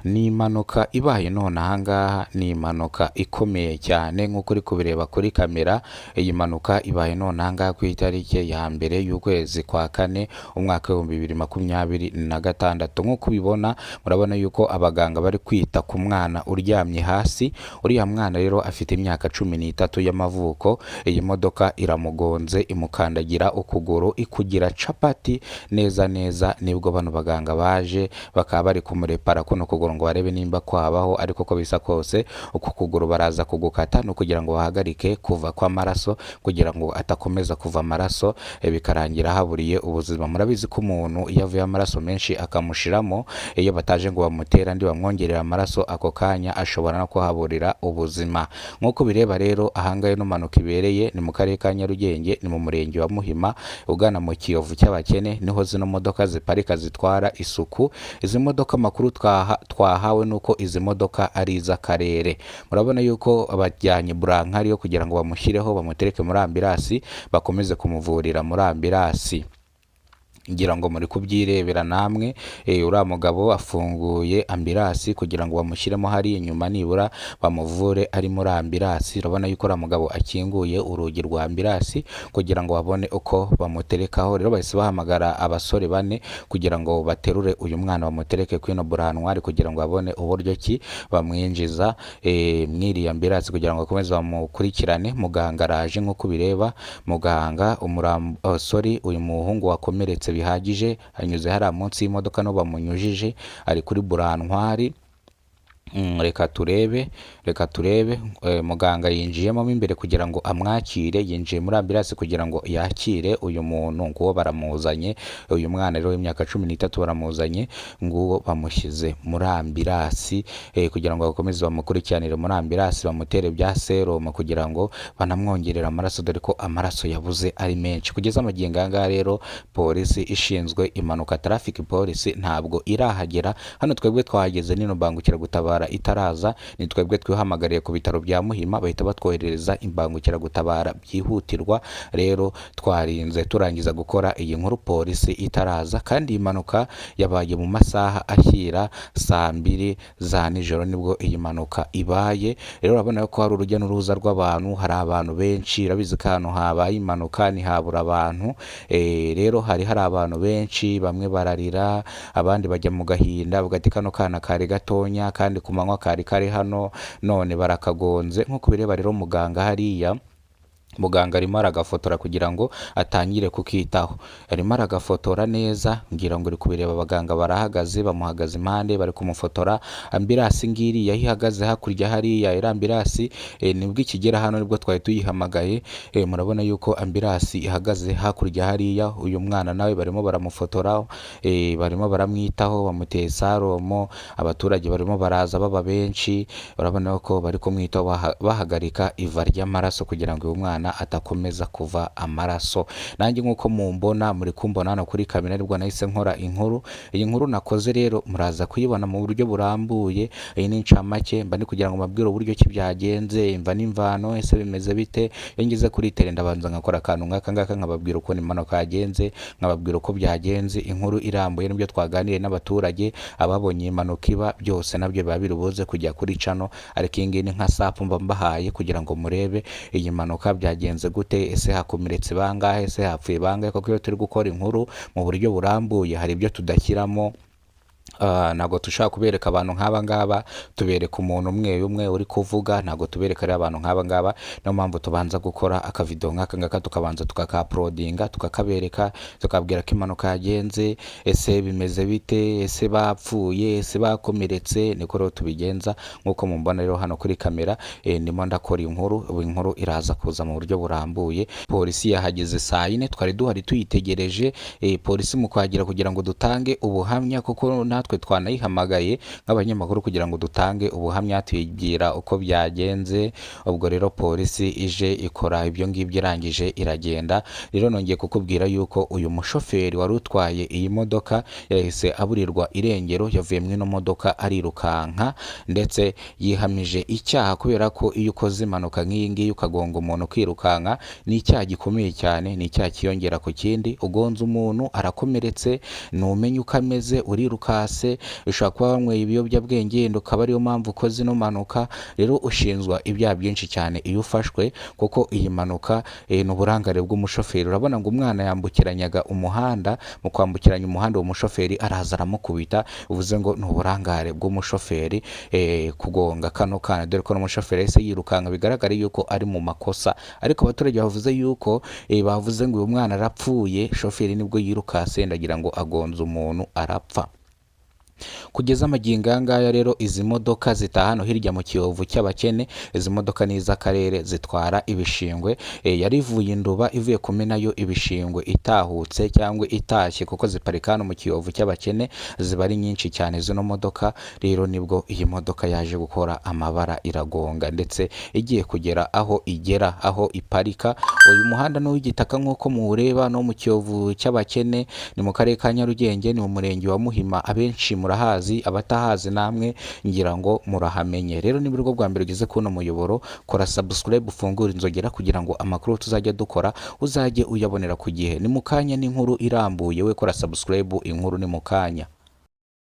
Ni impanuka ibaye none aha ngaha, ni impanuka ikomeye cyane nk'uko uri kubireba kuri kamera. Iyi mpanuka ibaye none aha ngaha ku itariki ya mbere y'ukwezi kwa kane umwaka w'2026. Nk'uko ubibona murabona yuko abaganga bari kwita ku mwana uryamye hasi. Uriya mwana rero afite imyaka 13 y'amavuko. Iyi modoka iramugonze imukandagira ukuguru ikugira capati neza neza, nibwo bano baganga baje bakaba bari kumurepara kuno kuguru ngo barebe nimba kwabaho, ariko ko bisa kose uku kuguru baraza kugukata no kugira ngo bahagarike kuva kw'amaraso, kugira ngo atakomeza kuva amaraso bikarangira haburiye ubuzima. Murabizi ko umuntu iyo avuye amaraso menshi akamushiramo, iyo bataje ngo bamutera andi bamwongerera amaraso, ako kanya ashobora no kuhaburira ubuzima. Nk'uko bireba rero ahangaye no manuka ibereye ni mu karere ka Nyarugenge, ni mu murenge wa Muhima ugana mu Kiyovu cy'abakene, niho zino modoka ziparika zitwara isuku. Izi modoka makuru twahawe nuko izi modoka ari iz'akarere. Murabona yuko abajyanye burankari yo kugira ngo bamushyireho bamutereke muri ambirasi bakomeze kumuvurira muri ambirasi. Ngira ngo muri kubyirebera namwe, uriya mugabo afunguye ambirasi kugira ngo bamushyiremo hari inyuma nibura bamuvure ari muri ambirasi. Urabona yuko uriya mugabo akinguye urugi rwa ambirasi kugira ngo babone uko bamuterekaho. Rero bahise bahamagara abasore 4 kugira ngo baterure uyu mwana bamutereke kwino burantwari kugira ngo babone uburyo ki bamwinjiza mwiri ambirasi kugira ngo bakomeze bamukurikirane. Muganga araje nk'uko bireba, muganga uyu muhungu wakomeretse bihagije anyuze hariya munsi y'imodoka no bamunyujije, ari kuri burantwari. Reka turebe muganga yinjiyemo imbere kugira ngo amwakire, yinjiye muri ambirasi kugira ngo yakire uyu muntu nguwo baramuzanye. Uyu mwana rero w'imyaka 13 baramuzanye nguwo bamushyize muri ambirasi kugira ngo bakomeze bamukurikiranire muri ambirasi, bamutere bya serum kugira ngo banamwongerera amaraso, dore ko amaraso yabuze ari menshi. Kugeza amagingo anga rero polisi ishinzwe impanuka traffic police ntabwo irahagera hano. Twebwe twahageze nino mbangukira gutabara itaraza, ni twebwe twihamagariye ku bitaro bya Muhima bahita batwoherereza imbangukira gutabara byihutirwa. Rero twarinze turangiza gukora iyi nkuru polisi itaraza, kandi iyi mpanuka yabaye mu masaha ashyira saa 2 za nijoro nibwo iyi mpanuka ibaye. Rero urabona ko hari urujya n'uruza rw'abantu, hari abantu benshi. Urabizi ko hano habaye impanuka ntihabura abantu. Rero hari abantu benshi, bamwe bararira abandi bajya mu gahinda bugati kano kana kare gatonya kandi ku manywa kari hano none barakagonze. Nk'uko bireba rero muganga hariya, muganga arimo aragafotora kugira ngo atangire kukitaho, arimo aragafotora neza. Ngira ngo uri kubireba abaganga barahagaze, bamuhagaze impande bari kumufotora. Ambirasi ngiri yahihagaze hakurya hariya, era ambirasi nibwo ikigera hano nibwo twari tuyihamagaye. Murabona yuko ambirasi ihagaze hakurya hariya. Uyu mwana nawe barimo baramufotora, barimo baramwitaho, bamuteye saromo. Abaturage barimo baraza baba benshi, urabona ko bari kumwitaho bahagarika iva ry'amaraso kugira ngo uyu mwana atakomeza kuva amaraso. Nanjye nk'uko mumbona, muri kumbona hano kuri kamera, nibwo nahise nkora inkuru. Iyi nkuru nakoze rero muraza kuyibona mu buryo burambuye. Iyi ni incamake mba ni kugira ngo mbabwire uburyo ki byagenze, imva n'imvano, ese bimeze bite. Iyo ngeze kuri tele ndabanza nkakora akantu nk'aka ngaka, nkababwira uko impanuka yagenze, nkababwira uko byagenze. Inkuru irambuye nibyo twaganiriye n'abaturage, ababonye impanuka iba, byose nabyo biba biri buze kujya kuri channel. Ariko iyi ngiyi ni nka sapu mba mbahaye kugira ngo murebe iyi mpanuka byagenze gute, ese hakomeretse bangahe, ese hapfuye bangahe. Kuko iyo turi gukora inkuru mu buryo burambuye hari ibyo tudashyiramo. Ntabwo tushaka kubereka abantu nk'aba ngaba, tubereka umuntu umwe uri kuvuga, ntabwo tubereka ari abantu nk'aba ngaba. Niyo mpamvu tubanza gukora akavideo nk'aka ngaka, tukabanza tukaka-uploadinga, tukakabereka, tukabwira ko impanuka yagenze, ese bimeze bite, ese bapfuye, ese bakomeretse. Niko rero tubigenza nk'uko mumbona rero hano kuri kamera. Ndimo ndakora inkuru, inkuru iraza kuza mu buryo burambuye. Polisi yahageze saa 4, twari duhari tuyitegereje. Polisi mu kwagira kugira ngo dutange ubuhamya, kuko natwe twanayihamagaye nk'abanyamakuru kugira ngo dutange ubuhamya, tuyigira uko byagenze. Ubwo rero polisi ije ikora ibyo ngibyo, irangije iragenda. Rero nongeye kukubwira yuko uyu mushoferi wari utwaye iyi modoka yahise aburirwa irengero. Yavuye mu ino modoka arirukanka, ndetse yihamije icyaha, kubera ko iyo ukoze impanuka nk'iyi ngiyi ukagonga umuntu kwirukanka ni icyaha gikomeye cyane, ni icyaha kiyongera ku kindi. Ugonze umuntu arakomeretse, numenye uko ameze, urirukase se bishobora kuba wanyweye ibiyobyabwenge yenda ukaba ariyo mpamvu ukoze ino mpanuka. Rero ushinjwa ibyaha byinshi cyane iyo ufashwe, kuko iyi mpanuka ni uburangare bw'umushoferi. Urabona ngo umwana yambukiranyaga umuhanda, mu kwambukiranya umuhanda uwo mushoferi araza aramukubita, bivuze ngo ni uburangare bw'umushoferi kugonga kano kana, dore ko n'umushoferi yahise yirukanka, bigaragara yuko ari mu makosa. Ariko abaturage bavuze yuko bavuze ngo uyu mwana arapfuye, shoferi nibwo yirukase ndagira ngo agonze umuntu arapfa. Kugeza amagingo aya ngaya rero izi modoka zitaha hano hirya mu Kiyovu cy'abakene, izi modoka ni iz'akarere zitwara ibishingwe, yari ivuye Nduba ivuye kumenayo ibishingwe itahutse cyangwa itashye, kuko ziparika hano mu Kiyovu cy'abakene ziba ari nyinshi cyane zino modoka. Rero nibwo iyi modoka yaje gukora amabara iragonga, ndetse igiye kugera aho igera, aho iparika. Uyu muhanda n'uw'igitaka nk'uko muwureba, no mu Kiyovu cy'abakene, ni mu karere ka Nyarugenge, ni mu murenge wa Muhima. Abenshi murahazi, abatahazi namwe ngira ngo murahamenye. Rero niba urwo bwa mbere ugeze kuno muyoboro, kora subscribe, ufungure inzogera kugira ngo amakuru tuzajya dukora uzajye uyabonera ku gihe. Ni mu kanya n'inkuru irambuye, we kora subscribe, inkuru ni mu kanya.